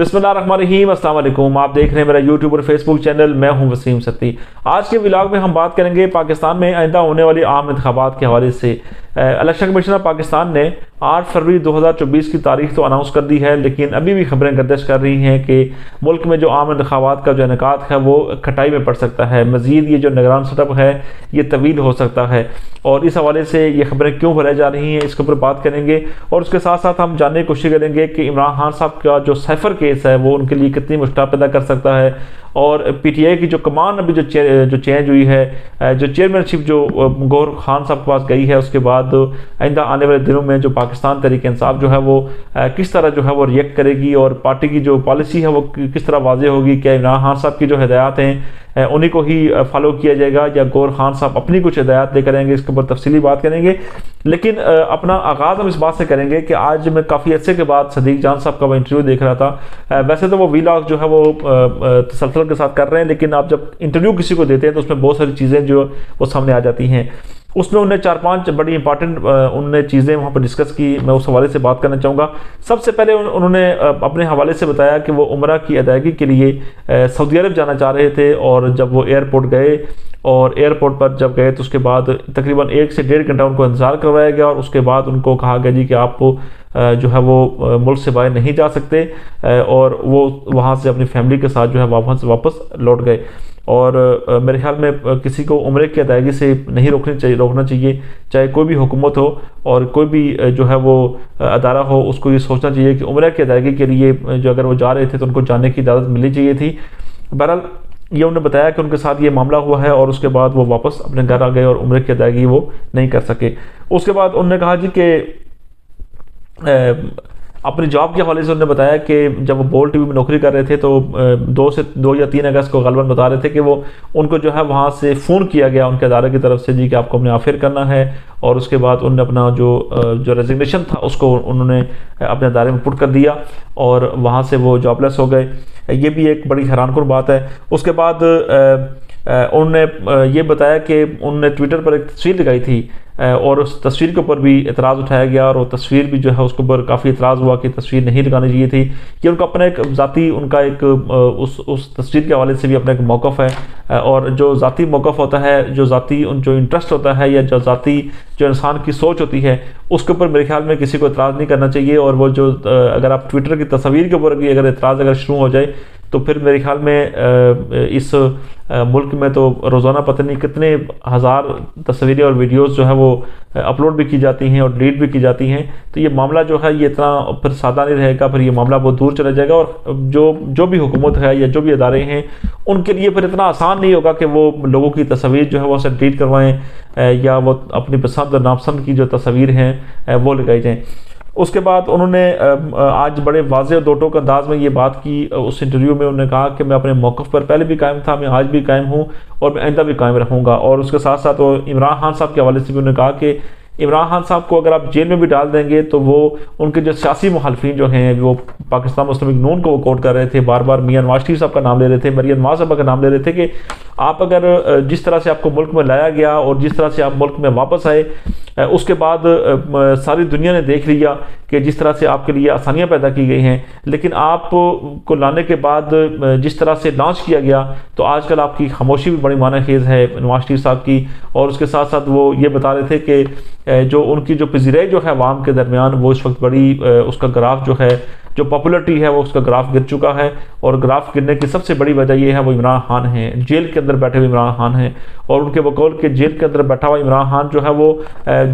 بسم اللہ الرحمن الرحیم، السلام علیکم۔ آپ دیکھ رہے ہیں میرا یوٹیوب اور فیس بک چینل، میں ہوں وسیم ستی۔ آج کے ولاگ میں ہم بات کریں گے پاکستان میں آئندہ ہونے والی عام انتخابات کے حوالے سے۔ الیکشن کمیشن آف پاکستان نے 8 فروری 2024 کی تاریخ تو اناؤنس کر دی ہے، لیکن ابھی بھی خبریں گردش کر رہی ہیں کہ ملک میں جو عام انتخابات کا جو انعقاد ہے وہ کھٹائی میں پڑ سکتا ہے۔ مزید یہ جو نگران سیٹ اپ ہے یہ طویل ہو سکتا ہے، اور اس حوالے سے یہ خبریں کیوں بھرے جا رہی ہیں اس کے اوپر بات کریں گے، اور اس کے ساتھ ساتھ ہم جاننے کی کوشش کریں گے کہ عمران خان صاحب کا جو سائفر کیس ہے وہ ان کے لیے کتنی مشکلات پیدا کر سکتا ہے، اور پی ٹی آئی کی جو کمان ابھی جو چینج ہوئی ہے، جو چیئرمین شپ جو گور خان صاحب کے پاس گئی ہے، اس کے بعد آئندہ آنے والے دنوں میں جو پاکستان تحریک انصاف جو ہے وہ کس طرح جو ہے وہ ریئیکٹ کرے گی، اور پارٹی کی جو پالیسی ہے وہ کس طرح واضح ہوگی۔ کیا عمران خان صاحب کی جو ہدایات ہیں انہیں کو ہی فالو کیا جائے گا، یا گور خان صاحب اپنی کچھ ہدایات لے کر آئیں گے، اس کے اوپر تفصیلی بات کریں گے۔ لیکن اپنا آغاز ہم اس بات سے کریں گے کہ آج میں کافی عرصے کے بعد صدیق جان صاحب کا وہ انٹرویو دیکھ رہا تھا۔ ویسے تو وہ ویلاگ جو ہے وہ تسلسل کے ساتھ کر رہے ہیں، لیکن آپ جب انٹرویو کسی کو دیتے ہیں تو اس میں بہت ساری چیزیں جو وہ سامنے آ جاتی ہیں۔ اس میں انہیں 4-5 بڑی امپارٹنٹ انہوں نے چیزیں وہاں پر ڈسکس کی، میں اس حوالے سے بات کرنا چاہوں گا۔ سب سے پہلے انہوں نے اپنے حوالے سے بتایا کہ وہ عمرہ کی ادائیگی کے لیے سعودی عرب جانا چاہ رہے تھے، اور جب وہ ایئرپورٹ گئے اور ایئرپورٹ پر جب گئے تو اس کے بعد تقریباً 1 سے 1.5 گھنٹہ ان کو انتظار کروایا گیا، اور اس کے بعد ان کو کہا گیا جی کہ آپ جو ہے وہ ملک سے باہر نہیں جا سکتے، اور وہ وہاں سے اپنی فیملی کے ساتھ جو ہے واپس لوٹ گئے۔ اور میرے خیال میں کسی کو عمرے کی ادائیگی سے نہیں روکنا چاہیے، چاہے کوئی بھی حکومت ہو اور کوئی بھی جو ہے وہ ادارہ ہو، اس کو یہ سوچنا چاہیے کہ عمرے کی ادائیگی کے لیے جو اگر وہ جا رہے تھے تو ان کو جانے کی اجازت ملنی چاہیے تھی۔ بہرحال یہ انہوں نے بتایا کہ ان کے ساتھ یہ معاملہ ہوا ہے، اور اس کے بعد وہ واپس اپنے گھر آ گئے اور عمرے کی ادائیگی وہ نہیں کر سکے۔ اس کے بعد انہوں نے کہا جی کہ اپنی جاب کے حوالے سے انہوں نے بتایا کہ جب وہ بول ٹی وی میں نوکری کر رہے تھے تو 2 یا 3 اگست کو غالباً بتا رہے تھے کہ وہ ان کو جو ہے وہاں سے فون کیا گیا ان کے ادارے کی طرف سے جی کہ آپ کو ہم نے آفر کرنا ہے، اور اس کے بعد انہوں نے اپنا جو ریزگنیشن تھا اس کو انہوں نے اپنے ادارے میں پٹ کر دیا، اور وہاں سے وہ جاب لیس ہو گئے۔ یہ بھی ایک بڑی حیران کن بات ہے۔ اس کے بعد انہوں نے یہ بتایا کہ انہوں نے ٹویٹر پر ایک تصویر لگائی تھی، اور اس تصویر کے اوپر بھی اعتراض اٹھایا گیا، اور وہ تصویر بھی جو ہے اس کے اوپر کافی اعتراض ہوا کہ تصویر نہیں لگانی چاہیے تھی۔ یہ ان کا اپنا ایک ذاتی ان کا ایک اس تصویر کے حوالے سے بھی اپنا ایک موقف ہے، اور جو ذاتی موقف ہوتا ہے، جو ذاتی جو انٹرسٹ ہوتا ہے، یا جو ذاتی جو انسان کی سوچ ہوتی ہے، اس کے اوپر میرے خیال میں کسی کو اعتراض نہیں کرنا چاہیے۔ اور وہ جو اگر آپ ٹویٹر کی تصویر کے اوپر بھی اگر اعتراض شروع ہو جائے تو پھر میرے خیال میں اس ملک میں تو روزانہ پتہ نہیں کتنے ہزار تصویریں اور ویڈیوز جو ہے وہ اپلوڈ بھی کی جاتی ہیں اور ڈیلیٹ بھی کی جاتی ہیں، تو یہ معاملہ جو ہے یہ اتنا پھر سادہ نہیں رہے گا، پھر یہ معاملہ بہت دور چلا جائے گا، اور جو بھی حکومت ہے یا جو بھی ادارے ہیں ان کے لیے پھر اتنا آسان نہیں ہوگا کہ وہ لوگوں کی تصویر جو ہے وہ اسے ڈیلیٹ کروائیں، یا وہ اپنی پسند اور ناپسند کی جو تصاویر ہیں وہ لگائی جائیں۔ اس کے بعد انہوں نے آج بڑے واضح اور دو ٹوک انداز میں یہ بات کی اس انٹرویو میں۔ انہوں نے کہا کہ میں اپنے موقف پر پہلے بھی قائم تھا، میں آج بھی قائم ہوں، اور میں آئندہ بھی قائم رہوں گا۔ اور اس کے ساتھ ساتھ وہ عمران خان صاحب کے حوالے سے بھی انہوں نے کہا کہ عمران خان صاحب کو اگر آپ جیل میں بھی ڈال دیں گے تو وہ ان کے جو سیاسی مخالفین جو ہیں، وہ پاکستان مسلم لیگ نون کو وہ کوٹ کر رہے تھے، بار بار میاں نواز شریف صاحب کا نام لے رہے تھے، مریم نواز صاحب کا نام لے رہے تھے کہ آپ اگر جس طرح سے آپ کو ملک میں لایا گیا اور جس طرح سے آپ ملک میں واپس آئے، اس کے بعد ساری دنیا نے دیکھ لیا کہ جس طرح سے آپ کے لیے آسانیاں پیدا کی گئی ہیں، لیکن آپ کو لانے کے بعد جس طرح سے لانچ کیا گیا تو آج کل آپ کی خاموشی بھی بڑی معنی خیز ہے نواز شریف صاحب کی۔ اور اس کے ساتھ ساتھ وہ یہ بتا رہے تھے کہ جو ان کی جو پذیرائی جو ہے عوام کے درمیان وہ اس وقت بڑی اس کا گراف جو ہے، جو پاپولرٹی ہے وہ اس کا گراف گر چکا ہے، اور گراف گرنے کی سب سے بڑی وجہ یہ ہے وہ عمران خان ہیں، جیل کے اندر بیٹھے ہوئے عمران خان ہیں۔ اور ان کے بقول کہ جیل کے اندر بیٹھا ہوا عمران خان جو ہے وہ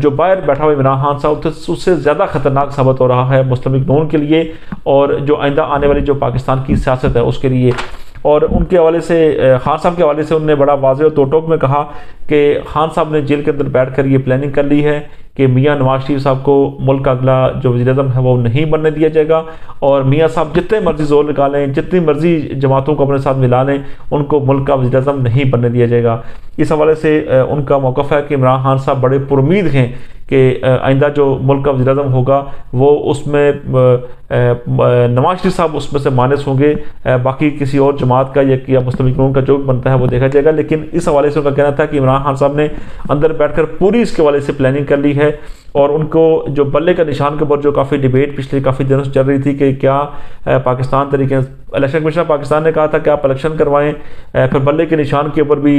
جو باہر بیٹھا ہوا عمران خان صاحب اس سے زیادہ خطرناک ثابت ہو رہا ہے مسلم لیگ نون کے لیے، اور جو آئندہ آنے والی جو پاکستان کی سیاست ہے اس کے لیے۔ اور ان کے حوالے سے خان صاحب کے حوالے سے انہوں نے بڑا واضح اور دو ٹوک میں کہا کہ خان صاحب نے جیل کے اندر بیٹھ کر یہ پلاننگ کر لی ہے کہ میاں نواز شریف صاحب کو ملک کا اگلا جو وزیر اعظم ہے وہ نہیں بننے دیا جائے گا، اور میاں صاحب جتنے مرضی زور نکالیں، جتنی مرضی جماعتوں کو اپنے ساتھ ملا لیں، ان کو ملک کا وزیر اعظم نہیں بننے دیا جائے گا۔ اس حوالے سے ان کا موقف ہے کہ عمران خان صاحب بڑے پرامید ہیں کہ آئندہ جو ملک کا وزیر اعظم ہوگا وہ اس میں نواز شریف صاحب اس میں سے مانس ہوں گے، باقی کسی اور جماعت کا یا مسلم لیگ نون کا جو بھی بنتا ہے وہ دیکھا جائے گا۔ لیکن اس حوالے سے ان کا کہنا تھا کہ عمران عمران خان صاحب نے اندر بیٹھ کر پوری اس کے والے سے پلاننگ کر لی ہے، اور ان کو جو بلے کا نشان کے اوپر جو کافی ڈیبیٹ پچھلے کافی دنوں سے چل رہی تھی کہ کیا پاکستان طریقے الیکشن کمیشن پاکستان نے کہا تھا کہ آپ الیکشن کروائیں، پھر بلے کے نشان کے اوپر بھی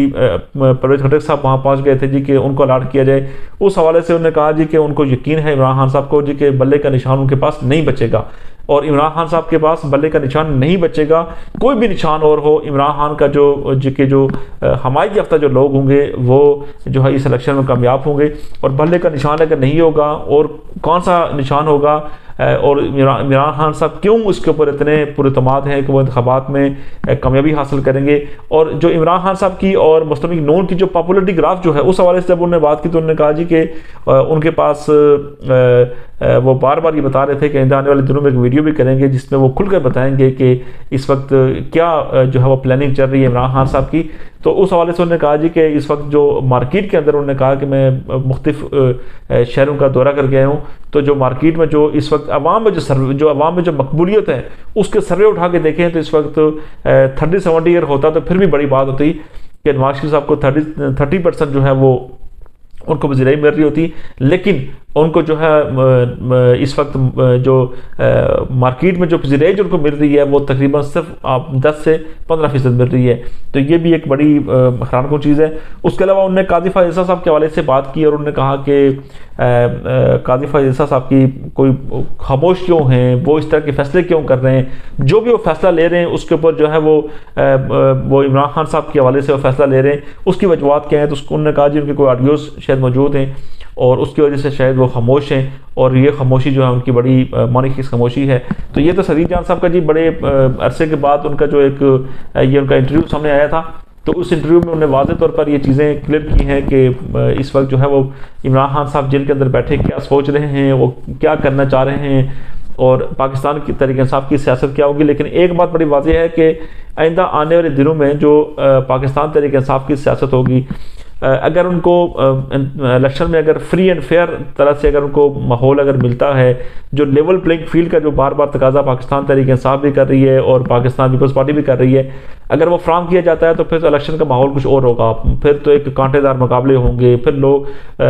پرویز خٹک صاحب وہاں پہنچ گئے تھے جی کہ ان کو الاٹ کیا جائے۔ اس حوالے سے انہوں نے کہا جی کہ ان کو یقین ہے عمران خان صاحب کو جی کہ بلے کا نشان ان کے پاس نہیں بچے گا، اور عمران خان صاحب کے پاس بلے کا نشان نہیں بچے گا، کوئی بھی نشان اور ہو، عمران خان کا جو حمایت یافتہ جو لوگ ہوں گے وہ جو ہے اس الیکشن میں کامیاب ہوں گے، اور بلے کا نشان اگر نہیں ہوگا اور کون سا نشان ہوگا، اور عمران خان صاحب کیوں اس کے اوپر اتنے پراعتماد ہیں کہ وہ انتخابات میں کامیابی حاصل کریں گے۔ اور جو عمران خان صاحب کی اور مسلم لیگ نون کی جو پاپولرٹی گراف جو ہے اس حوالے سے جب انہوں نے بات کی تو انہوں نے کہا جی کہ ان کے پاس وہ بار بار یہ بتا رہے تھے کہ آنے والے دنوں میں ایک ویڈیو بھی کریں گے جس میں وہ کھل کر بتائیں گے کہ اس وقت کیا جو ہے وہ پلاننگ چل رہی ہے عمران خان صاحب کی۔ تو اس حوالے سے انہوں نے کہا جی کہ اس وقت جو مارکیٹ کے اندر انہوں نے کہا کہ میں مختلف شہروں کا دورہ کر گیا ہوں، تو جو مارکیٹ میں جو اس وقت عوام میں جو مقبولیت ہے اس کے سروے اٹھا کے دیکھیں تو اس وقت 30-70 ایئر ہوتا تو پھر بھی بڑی بات ہوتی کہ نواز شریف صاحب کو 30% جو ہے وہ ان کو وزیرائی مل رہی ہوتی، لیکن ان کو جو ہے اس وقت جو مارکیٹ میں جو وزیرائی جو ان کو مل رہی ہے وہ تقریباً صرف 10-15% مل رہی ہے، تو یہ بھی ایک بڑی حیران کن چیز ہے۔ اس کے علاوہ انہوں نے قاضی فائز عیسیٰ صاحب کے حوالے سے بات کی اور انہوں نے کہا کہ قاضی فائز عیسیٰ صاحب کی کوئی خاموش کیوں ہیں، وہ اس طرح کے فیصلے کیوں کر رہے ہیں، جو بھی وہ فیصلہ لے رہے ہیں اس کے اوپر جو ہے وہ عمران خان صاحب کے حوالے سے وہ فیصلہ لے رہے ہیں، اس کی وجوہات کیا ہیں، تو انہوں نے کہا جی ان کے کوئی آڈیوز شاید موجود ہیں اور اس کی وجہ سے شاید وہ خاموش ہیں، اور یہ خاموشی جو ہے ان کی بڑی معنی خیز خاموشی ہے۔ تو یہ تو سعید جان صاحب کا جی بڑے عرصے کے بعد ان کا جو ایک یہ ان کا انٹرویو سامنے آیا تھا، تو اس انٹرویو میں انہوں نے واضح طور پر یہ چیزیں کلیئر کی ہیں کہ اس وقت جو ہے وہ عمران خان صاحب جیل کے اندر بیٹھے کیا سوچ رہے ہیں، وہ کیا کرنا چاہ رہے ہیں، اور پاکستان کی تحریک انصاف کی سیاست کیا ہوگی۔ لیکن ایک بات بڑی واضح ہے کہ آئندہ آنے والے دنوں میں جو پاکستان تحریک انصاف کی سیاست ہوگی، اگر ان کو الیکشن میں اگر فری اینڈ فیئر طرح سے اگر ان کو ماحول اگر ملتا ہے، جو لیول پلینگ فیلڈ کا جو بار بار تقاضا پاکستان تحریک انصاف بھی کر رہی ہے اور پاکستان پیپلز پارٹی بھی کر رہی ہے، اگر وہ فراہم کیا جاتا ہے تو پھر الیکشن کا ماحول کچھ اور ہوگا، پھر تو ایک کانٹے دار مقابلے ہوں گے، پھر لوگ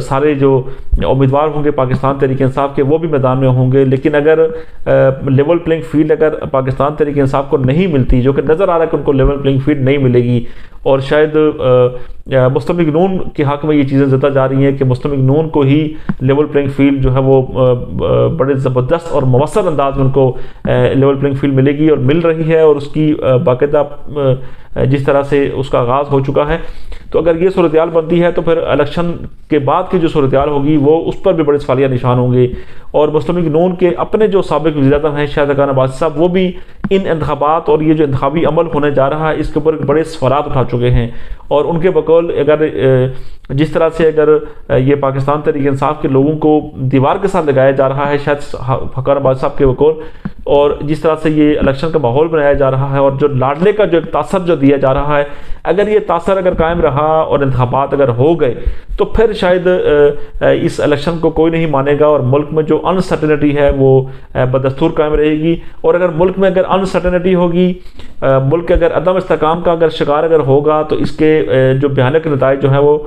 سارے جو امیدوار ہوں گے پاکستان تحریک انصاف کے وہ بھی میدان میں ہوں گے۔ لیکن اگر لیول پلینگ فیلڈ اگر پاکستان تحریک انصاف کو نہیں ملتی، جو کہ نظر آ رہا ہے کہ ان کو لیول پلینگ فیلڈ نہیں ملے گی، اور شاید مسلم لیگ نون کے حق میں یہ چیزیں زدہ جا رہی ہیں کہ مسلم لیگ نون کو ہی لیول پلینگ فیلڈ جو ہے وہ بڑے زبردست اور مؤثر انداز میں ان کو لیول پلینگ فیلڈ ملے گی اور مل رہی ہے، اور اس کی باقاعدہ جس طرح سے اس کا آغاز ہو چکا ہے۔ تو اگر یہ صورتحال بنتی ہے تو پھر الیکشن کے بعد کی جو صورتحال ہوگی وہ اس پر بھی بڑے سوالیہ نشان ہوں گے، اور مسلم لیگ نون کے اپنے جو سابق وزیر اعظم ہیں شاہد حقانی عباسی صاحب، وہ بھی ان انتخابات اور یہ جو انتخابی عمل ہونے جا رہا ہے اس کے اوپر بڑے سوالات اٹھا چکے ہیں، اور ان کے بقول اگر جس طرح سے اگر یہ پاکستان تحریک انصاف کے لوگوں کو دیوار کے ساتھ لگایا جا رہا ہے شاہد حقانی عباسی صاحب کے بقول، اور جس طرح سے یہ الیکشن کا ماحول بنایا جا رہا ہے، اور جو لاڈلے کا جو ایک تاثر جو دیا جا رہا ہے، اگر یہ تاثر اگر قائم رہا اور انتخابات اگر ہو گئے تو پھر شاید اس الیکشن کو کوئی نہیں مانے گا، اور ملک میں جو انسرٹنٹی ہے وہ بدستور قائم رہے گی، اور اگر ملک میں اگر انسرٹنٹی ہوگی، ملک اگر عدم استحکام کا اگر شکار اگر ہوگا تو اس کے جو بھیانک نتائج جو ہیں وہ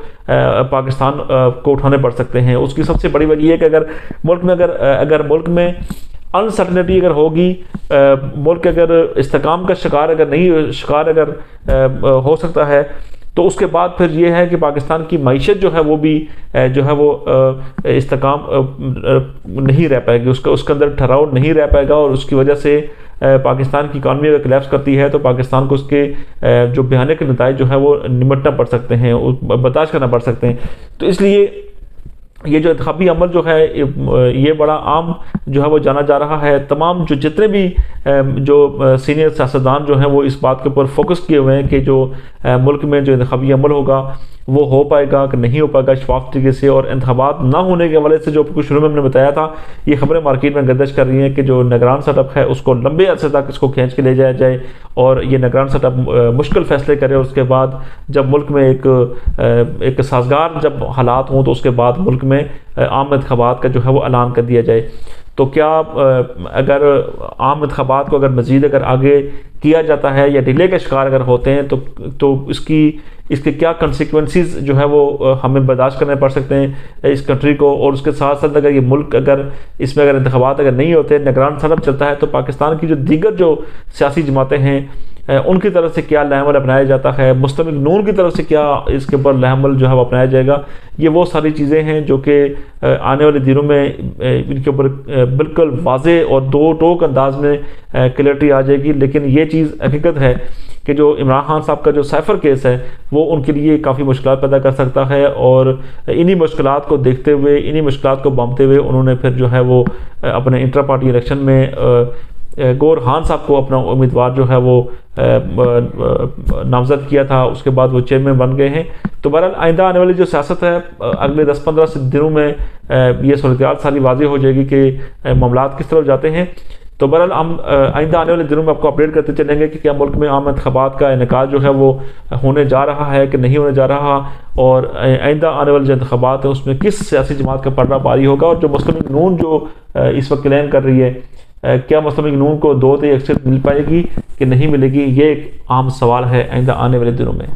پاکستان کو اٹھانے پڑ سکتے ہیں۔ اس کی سب سے بڑی وجہ یہ ہے کہ اگر ملک میں انسرٹنٹی اگر ہوگی، ملک اگر استحکام کا شکار اگر ہو سکتا ہے، تو اس کے بعد پھر یہ ہے کہ پاکستان کی معیشت جو ہے وہ بھی جو ہے وہ استحکام نہیں رہ پائے گی، اس کے اندر ٹھہراؤ نہیں رہ پائے گا، اور اس کی وجہ سے پاکستان کی اکانومی اگر کلیپس کرتی ہے تو پاکستان کو اس کے جو بھیانک نتائج جو ہے وہ نمٹنا پڑ سکتے ہیں، برداشت کرنا پڑ سکتے ہیں۔ تو اس لیے یہ جو انتخابی عمل جو ہے یہ بڑا عام جو ہے وہ جانا جا رہا ہے۔ تمام جتنے بھی جو سینئر سیاستدان جو ہیں وہ اس بات کے اوپر فوکس کیے ہوئے ہیں کہ جو ملک میں جو انتخابی عمل ہوگا وہ ہو پائے گا کہ نہیں ہو پائے گا شفاف طریقے سے، اور انتخابات نہ ہونے کے حوالے سے جو کچھ شروع میں ہم نے بتایا تھا، یہ خبریں مارکیٹ میں گردش کر رہی ہیں کہ جو نگران سیٹ اپ ہے اس کو لمبے عرصے تک اس کو کھینچ کے لے جایا جائے، اور یہ نگران سیٹ اپ مشکل فیصلے کرے، اور اس کے بعد جب ملک میں ایک سازگار جب حالات ہوں تو اس کے بعد ملک میں عام انتخابات کا جو ہے وہ اعلان کر دیا جائے۔ تو کیا اگر عام انتخابات کو اگر مزید اگر آگے کیا جاتا ہے یا ڈیلے کا شکار اگر ہوتے ہیں تو اس کی اس کے کیا کنسیکوینسز جو ہے وہ ہمیں برداشت کرنے پڑ سکتے ہیں اس کنٹری کو، اور اس کے ساتھ ساتھ اگر یہ ملک اس میں اگر انتخابات اگر نہیں ہوتے، نگران صدر چلتا ہے، تو پاکستان کی جو دیگر جو سیاسی جماعتیں ہیں ان کی طرف سے کیا لائحہ عمل اپنایا جاتا ہے، مسلم لیگ نون کی طرف سے کیا اس کے اوپر لائحہ عمل جو ہے وہ اپنایا جائے گا. یہ وہ ساری چیزیں ہیں جو کہ آنے والے دنوں میں ان کے اوپر بالکل واضح اور دو ٹوک انداز میں کلیئرٹی آ جائے گی. لیکن یہ چیز حقیقت ہے کہ جو عمران خان صاحب کا جو سائفر کیس ہے وہ ان کے لیے کافی مشکلات پیدا کر سکتا ہے، اور انہی مشکلات کو دیکھتے ہوئے، انہی مشکلات کو بامتے ہوئے انہوں نے پھر جو ہے وہ اپنے انٹرا پارٹی الیکشن میں گور خان صاحب کو اپنا امیدوار جو ہے وہ نامزد کیا تھا. اس کے بعد وہ چیئرمین بن گئے ہیں. تو بہرحال آئندہ آنے والی جو سیاست ہے اگلے 10-15 دنوں میں یہ صورتحال ساری واضح ہو جائے گی کہ معاملات کس طرف جاتے ہیں. تو بہرحال ہم آئندہ آنے والے دنوں میں آپ کو اپڈیٹ کرتے چلیں گے کہ کیا ملک میں عام انتخابات کا انعقاد جو ہے وہ ہونے جا رہا ہے کہ نہیں ہونے جا رہا، اور آئندہ آنے والے جو انتخابات ہیں اس میں کس سیاسی جماعت کا پلڑا باری ہوگا. اور جو مسلم لیگ نون جو اس وقت کلیم کر رہی ہے، کیا مسلم لیگ نون کو 2 اکثریت مل پائے گی کہ نہیں ملے گی، یہ ایک عام سوال ہے آئندہ آنے والے دنوں میں.